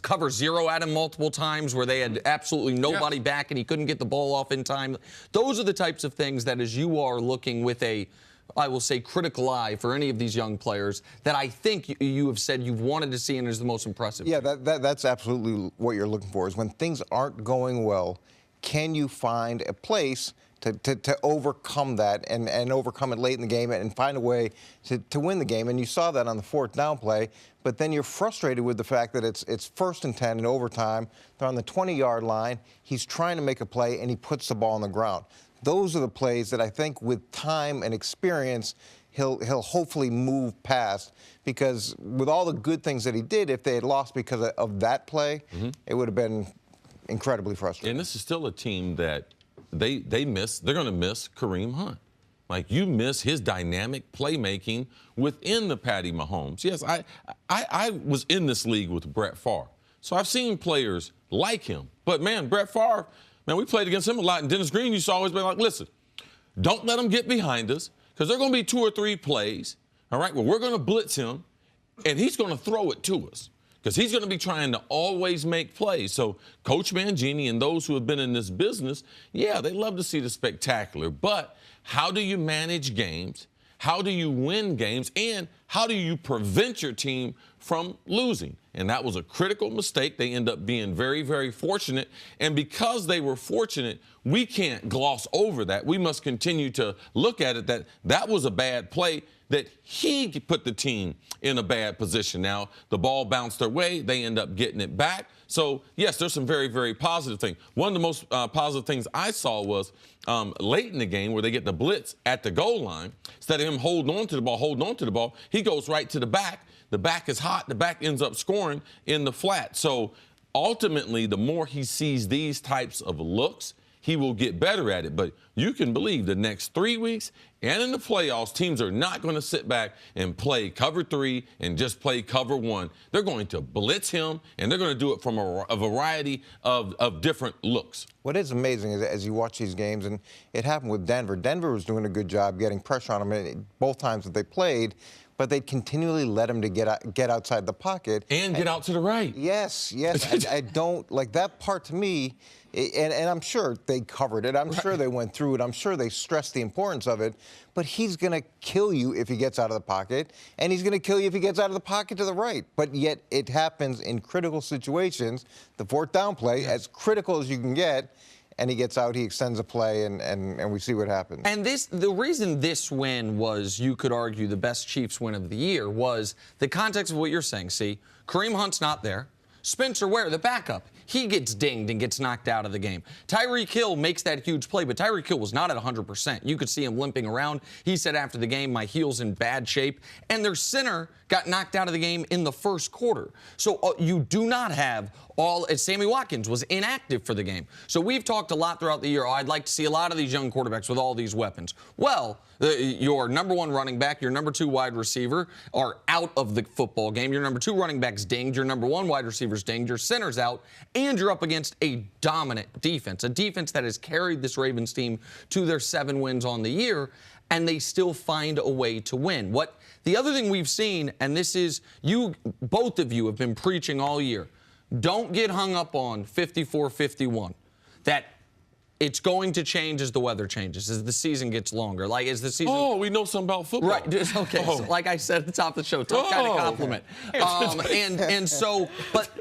cover 0 at him multiple times where they had absolutely nobody back and he couldn't get the ball off in time. Those are the types of things that, as you are looking with a, I will say, critical eye for any of these young players, that I think you have said you've wanted to see and is the most impressive. Yeah, that's absolutely what you're looking for, is when things aren't going well, can you find a place to overcome that and overcome it late in the game and find a way to win the game? And you saw that on the 4th down play, but then you're frustrated with the fact that it's 1st and 10 in overtime. They're on the 20-yard line. He's trying to make a play, and he puts the ball on the ground. Those are the plays that I think with time and experience he'll hopefully move past, because with all the good things that he did, if they had lost because of that play, it would have been incredibly frustrating. And this is still a team that they're going to miss Kareem Hunt. Like, you miss his dynamic playmaking within the Patty Mahomes. Yes, I was in this league with Brett Favre, so I've seen players like him. But, man, Brett Favre, man, we played against him a lot. And Dennis Green used to always be like, listen, don't let him get behind us, because there are going to be 2 or 3 plays, all right, well, we're going to blitz him, and he's going to throw it to us, because he's going to be trying to always make plays. So Coach Mangini and those who have been in this business, yeah, they love to see the spectacular. But how do you manage games? How do you win games? And how do you prevent your team from losing? And that was a critical mistake. They end up being very, very fortunate. And because they were fortunate, we can't gloss over that. We must continue to look at it that was a bad play, that he put the team in a bad position. Now, the ball bounced their way. They end up getting it back. So, yes, there's some very, very positive things. One of the most positive things I saw was late in the game where they get the blitz at the goal line. Instead of him holding on to the ball, he goes right to the back. The back is hot. The back ends up scoring in the flat. So, ultimately, the more he sees these types of looks, he will get better at it. But you can believe the next 3 weeks and in the playoffs, teams are not going to sit back and play cover 3 and just play cover 1. They're going to blitz him, and they're going to do it from a variety of different looks. What is amazing is, as you watch these games, and it happened with Denver. Denver was doing a good job getting pressure on him both times that they played, but they continually let him to get outside the pocket. And get out to the right. Yes. I don't, like, that part to me, and I'm sure they covered it. I'm sure they went through it. I'm sure they stressed the importance of it. But he's going to kill you if he gets out of the pocket, and he's going to kill you if he gets out of the pocket to the right. But yet it happens in critical situations. The 4th down play, as critical as you can get, and he gets out, he extends a play, and we see what happens. And the reason this win was, you could argue, the best Chiefs win of the year was the context of what you're saying. See, Kareem Hunt's not there. Spencer Ware, the backup, he gets dinged and gets knocked out of the game. Tyreek Hill makes that huge play, but Tyreek Hill was not at 100%. You could see him limping around. He said after the game, my heel's in bad shape. And their center got knocked out of the game in the first quarter. So you do not have Sammy Watkins was inactive for the game. So we've talked a lot throughout the year, I'd like to see a lot of these young quarterbacks with all these weapons. Well, your number 1 running back, your number 2 wide receiver are out of the football game. Your number 2 running back's dinged. Your number 1 wide receiver's dinged. Your center's out. And you're up against a dominant defense, a defense that has carried this Ravens team to their 7 wins on the year, and they still find a way to win. The other thing we've seen, and this is, both of you have been preaching all year, don't get hung up on 54-51. That it's going to change as the weather changes, as the season gets longer. Like, as the season... Oh, we know something about football. Right. Okay. So, like I said at the top of the show, tough kind of compliment.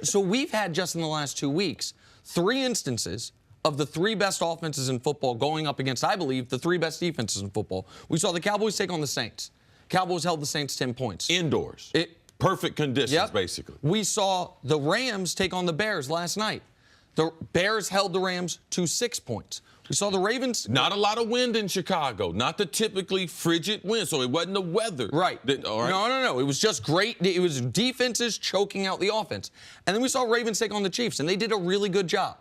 So we've had, just in the last 2 weeks, 3 instances of the 3 best offenses in football going up against, I believe, the 3 best defenses in football. We saw the Cowboys take on the Saints. Cowboys held the Saints 10 points. Indoors. Perfect conditions, basically. We saw the Rams take on the Bears last night. The Bears held the Rams to 6 points. We saw the Ravens. Not a lot of wind in Chicago. Not the typically frigid wind, so it wasn't the weather. Right. All right. No. It was just great. It was defenses choking out the offense. And then we saw Ravens take on the Chiefs, and they did a really good job.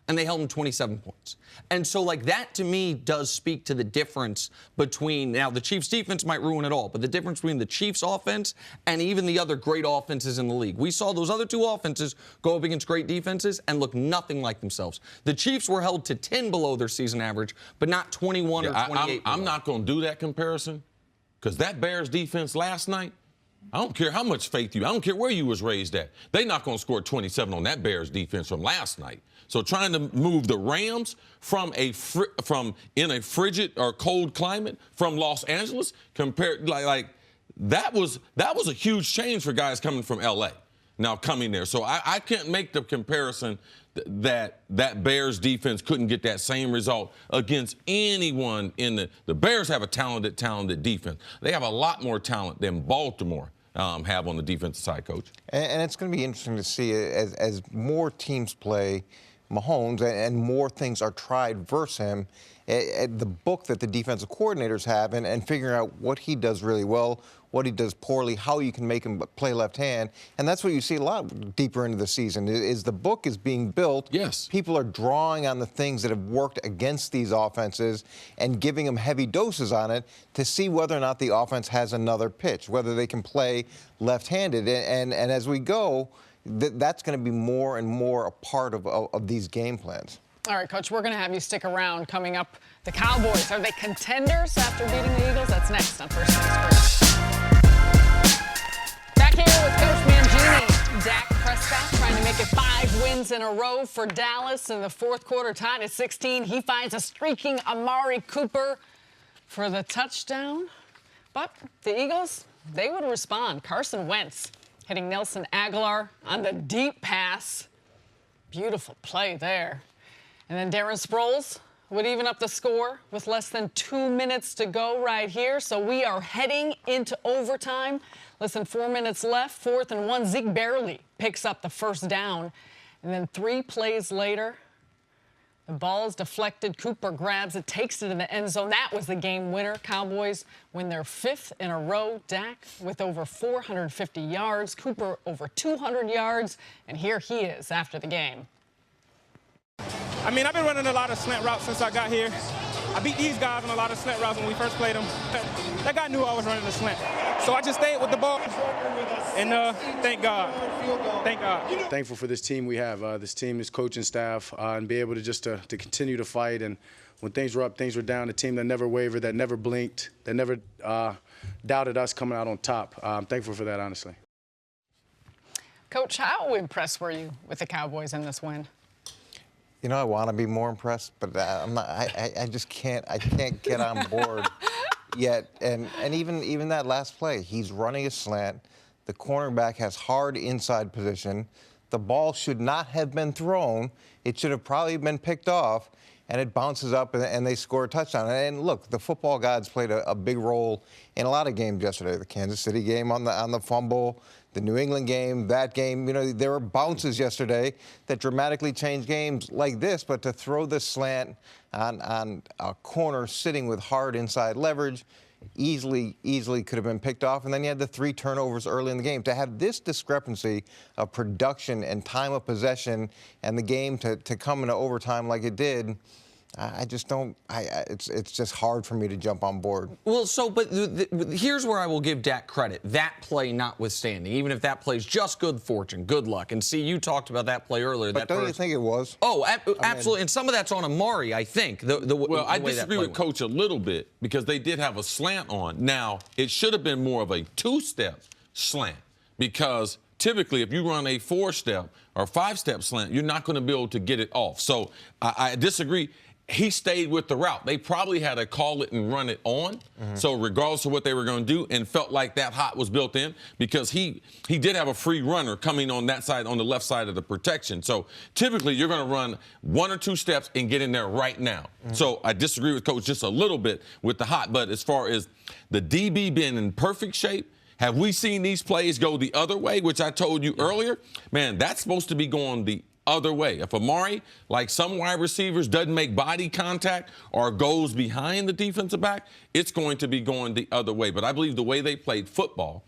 And they held them 27 points. And so, like, that to me does speak to the difference between, now the Chiefs defense might ruin it all, but the difference between the Chiefs offense and even the other great offenses in the league. We saw those other two offenses go up against great defenses and look nothing like themselves. The Chiefs were held to 10 below their season average, but not 21 or 28 I'm not going to do that comparison because that Bears defense last night, I don't care how much faith I don't care where you was raised at. They're not going to score 27 on that Bears defense from last night. So trying to move the Rams from in a frigid or cold climate from Los Angeles compared like that was a huge change for guys coming from LA. Now coming there. So I can't make the comparison that Bears defense couldn't get that same result against anyone in the Bears have a talented defense. They have a lot more talent than Baltimore have on the defensive side, Coach. And it's going to be interesting to see as more teams play Mahomes and more things are tried versus him, the book that the defensive coordinators have and figuring out what he does really well, what he does poorly, how you can make him play left hand. And that's what you see a lot deeper into the season is the book is being built. Yes. People are drawing on the things that have worked against these offenses and giving them heavy doses on it to see whether or not the offense has another pitch, whether they can play left-handed. And as we go, that's going to be more and more a part of these game plans. All right, Coach, we're going to have you stick around. Coming up, the Cowboys. Are they contenders after beating the Eagles? That's next on First Things First. Back here with Coach Mangini. Dak Prescott trying to make it 5 wins in a row for Dallas in the fourth quarter, tied at 16. He finds a streaking Amari Cooper for the touchdown. But the Eagles, they would respond. Carson Wentz hitting Nelson Aguilar on the deep pass. Beautiful play there. And then Darren Sproles would even up the score with less than 2 minutes to go right here. So we are heading into overtime. Less than 4 minutes left, 4th and 1. Zeke barely picks up the first down. And then 3 plays later, the ball is deflected. Cooper grabs it, takes it in the end zone. That was the game winner. Cowboys win their 5th in a row. Dak with over 450 yards. Cooper over 200 yards. And here he is after the game. I mean, I've been running a lot of slant routes since I got here. I beat these guys on a lot of slant routes when we first played them. That guy knew I was running the slant. So I just stayed with the ball, and thank God. Thank God. Thankful for this team we have. This team, this coaching staff, and be able to just to continue to fight. And when things were up, things were down, a team that never wavered, that never blinked, that never doubted us coming out on top. I'm thankful for that, honestly. Coach, how impressed were you with the Cowboys in this win? You know, I want to be more impressed, but I'm not. I just can't. I can't get on board yet. And even that last play, he's running a slant. The cornerback has hard inside position. The ball should not have been thrown. It should have probably been picked off, and it bounces up, and they score a touchdown. And look, the football gods played a big role in a lot of games yesterday. The Kansas City game on the fumble. The New England game, that game, you know, there were bounces yesterday that dramatically changed games like this, but to throw the slant on a corner sitting with hard inside leverage easily could have been picked off. And then you had the 3 turnovers early in the game. To have this discrepancy of production and time of possession and the game to come into overtime like it did, I just don't. It's just hard for me to jump on board. Well, but here's where I will give Dak credit. That play notwithstanding, even if that play's just good fortune, good luck. And see, you talked about that play earlier. But don't you think it was? Oh, absolutely. And some of that's on Amari, I think. Well, I disagree with Coach a little bit because they did have a slant on. Now, it should have been more of a 2-step slant because typically, if you run a 4-step or 5-step slant, you're not going to be able to get it off. So I disagree. he stayed with the route. They probably had to call it and run it on. So regardless of what they were going to do, and felt like that hot was built in, because he did have a free runner coming on that side, on the left side of the protection. So typically you're going to run 1 or 2 steps and get in there right now. So I disagree with Coach just a little bit with the hot. But as far as the DB being in perfect shape, have we seen these plays go the other way, which I told you earlier? Man, that's supposed to be going the other way. If Amari, like some wide receivers, doesn't make body contact or goes behind the defensive back, it's going to be going the other way. But I believe the way they played football,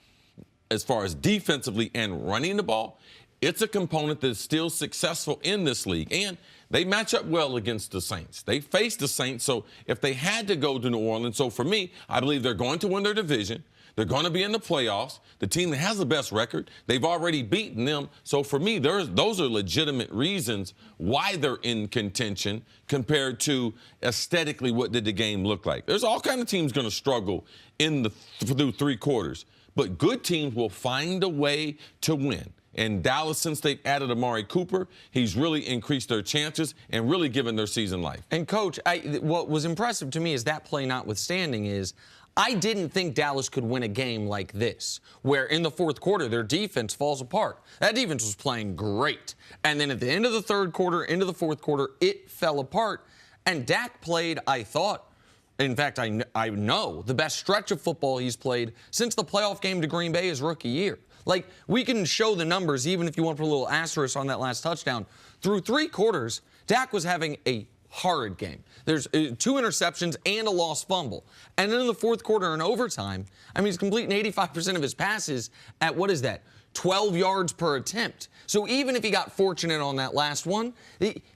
as far as defensively and running the ball, it's a component that's still successful in this league. And they match up well against the Saints. They face the Saints, so if they had to go to New Orleans, so for me, I believe they're going to win their division. They're going to be in the playoffs. The team that has the best record, they've already beaten them. So for me, those are legitimate reasons why they're in contention compared to aesthetically what did the game look like. There's all kinds of teams going to struggle through 3 quarters. But good teams will find a way to win. And Dallas, since they've added Amari Cooper, he's really increased their chances and really given their season life. And, Coach, what was impressive to me is that play notwithstanding is I didn't think Dallas could win a game like this, where in the 4th quarter their defense falls apart. That defense was playing great. And then at the end of the 3rd quarter, into the 4th quarter, it fell apart. And Dak played, I thought, in fact, I know, the best stretch of football he's played since the playoff game to Green Bay his rookie year. Like, we can show the numbers, even if you want to put a little asterisk on that last touchdown. Through 3 quarters, Dak was having a horrid game. There's 2 interceptions and a lost fumble. And then in the 4th quarter in overtime, I mean, he's completing 85% of his passes at, what is that, 12 yards per attempt. So even if he got fortunate on that last one,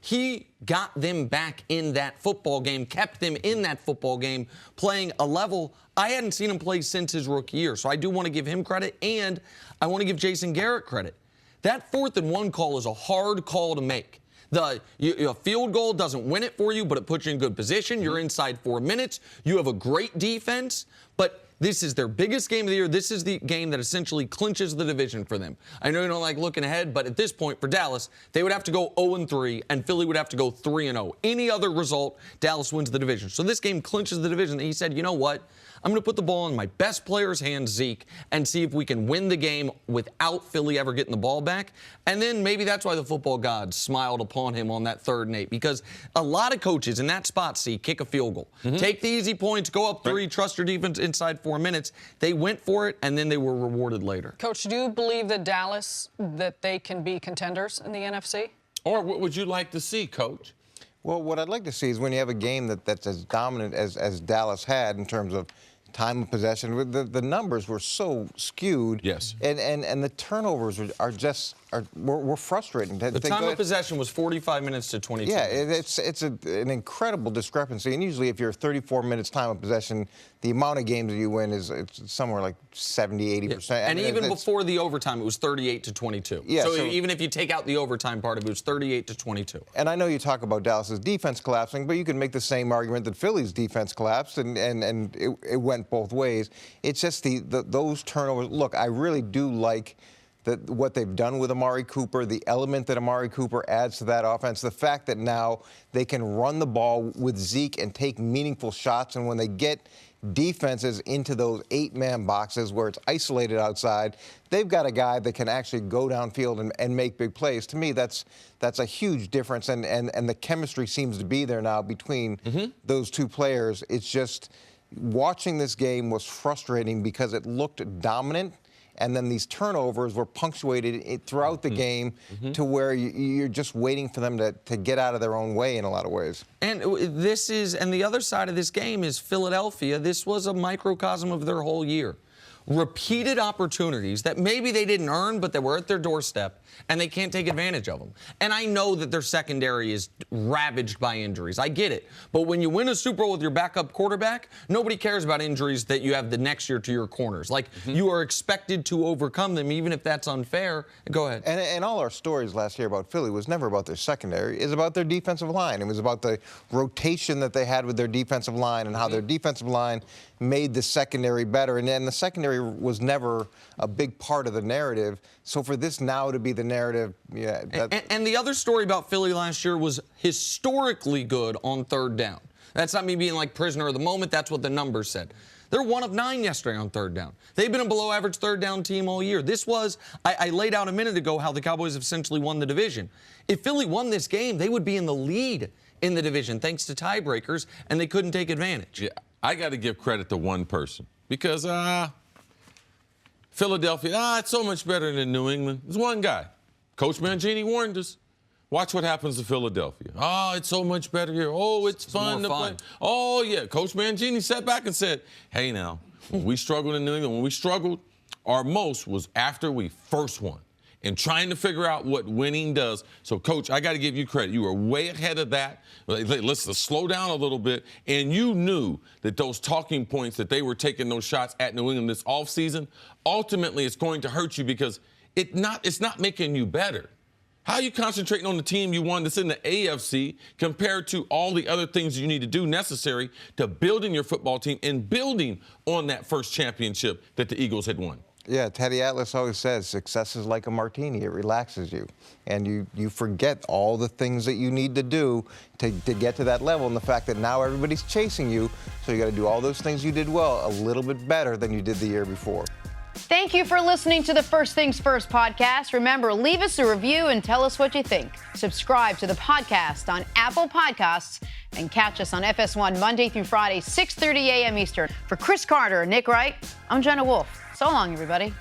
he got them back in that football game, kept them in that football game, playing a level I hadn't seen him play since his rookie year. So I do want to give him credit, and I want to give Jason Garrett credit. That 4th and 1 call is a hard call to make. A field goal doesn't win it for you, but it puts you in good position. You're inside 4 minutes. You have a great defense, but this is their biggest game of the year. This is the game that essentially clinches the division for them. I know you don't like looking ahead, but at this point for Dallas, they would have to go 0-3, and Philly would have to go 3-0. Any other result, Dallas wins the division. So this game clinches the division. And he said, you know what? I'm going to put the ball in my best player's hands, Zeke, and see if we can win the game without Philly ever getting the ball back. And then maybe that's why the football gods smiled upon him on that 3rd and 8, because a lot of coaches in that spot see kick a field goal. Take the easy points, go up 3, trust your defense inside 4 minutes. They went for it, and then they were rewarded later. Coach, do you believe that Dallas, that they can be contenders in the NFC? Or what would you like to see, Coach? Well, what I'd like to see is when you have a game that's as dominant as Dallas had in terms of time of possession, the numbers were so skewed. Yes. And the turnovers were frustrating. The time of possession was 45 minutes to 22 minutes. It's an incredible discrepancy. And usually if you're 34 minutes time of possession, the amount of games that you win is somewhere like 70, 80%. Yeah. And even before the overtime, it was 38 to 22. Yeah, so even if you take out the overtime part of it, it was 38 to 22. And I know you talk about Dallas's defense collapsing, but you can make the same argument that Philly's defense collapsed, and it went both ways. It's just those turnovers. Look, I really do like what they've done with Amari Cooper, the element that Amari Cooper adds to that offense, the fact that now they can run the ball with Zeke and take meaningful shots, and when they get defenses into those 8-man boxes where it's isolated outside, they've got a guy that can actually go downfield and make big plays. To me, that's a huge difference, and the chemistry seems to be there now between those 2 players. It's just watching this game was frustrating because it looked dominant, and then these turnovers were punctuated throughout the game to where you're just waiting for them to get out of their own way in a lot of ways. And the other side of this game is Philadelphia. This was a microcosm of their whole year. Repeated opportunities that maybe they didn't earn, but that were at their doorstep, and they can't take advantage of them. And I know that their secondary is ravaged by injuries. I get it. But when you win a Super Bowl with your backup quarterback, nobody cares about injuries that you have the next year to your corners. Like, you are expected to overcome them, even if that's unfair. Go ahead. And all our stories last year about Philly was never about their secondary. It was about their defensive line. It was about the rotation that they had with their defensive line and how their defensive line made the secondary better. And then the secondary story was never a big part of the narrative. So for this now to be the narrative, yeah. And the other story about Philly last year was historically good on third down. That's not me being like prisoner of the moment. That's what the numbers said. They're 1 of 9 yesterday on third down. They've been a below-average third-down team all year. This was, I laid out a minute ago how the Cowboys have essentially won the division. If Philly won this game, they would be in the lead in the division thanks to tiebreakers, and they couldn't take advantage. Yeah, I got to give credit to one person because Philadelphia, it's so much better than New England. There's one guy. Coach Mangini warned us. Watch what happens to Philadelphia. It's so much better here. It's fun to play. Oh, yeah. Coach Mangini sat back and said, hey, now, when we struggled in New England, when we struggled, our most was after we first won and trying to figure out what winning does. So, Coach, I got to give you credit. You were way ahead of that. Let's slow down a little bit. And you knew that those talking points that they were taking those shots at New England this offseason, ultimately it's going to hurt you because it's not making you better. How are you concentrating on the team you won that's in the AFC compared to all the other things you need to do necessary to building your football team and building on that first championship that the Eagles had won? Yeah, Teddy Atlas always says success is like a martini. It relaxes you. And you forget all the things that you need to do to get to that level, and the fact that now everybody's chasing you, so you got to do all those things you did well a little bit better than you did the year before. Thank you for listening to the First Things First podcast. Remember, leave us a review and tell us what you think. Subscribe to the podcast on Apple Podcasts and catch us on FS1 Monday through Friday, 6:30 a.m. Eastern. For Cris Carter and Nick Wright, I'm Jenna Wolfe. So long, everybody.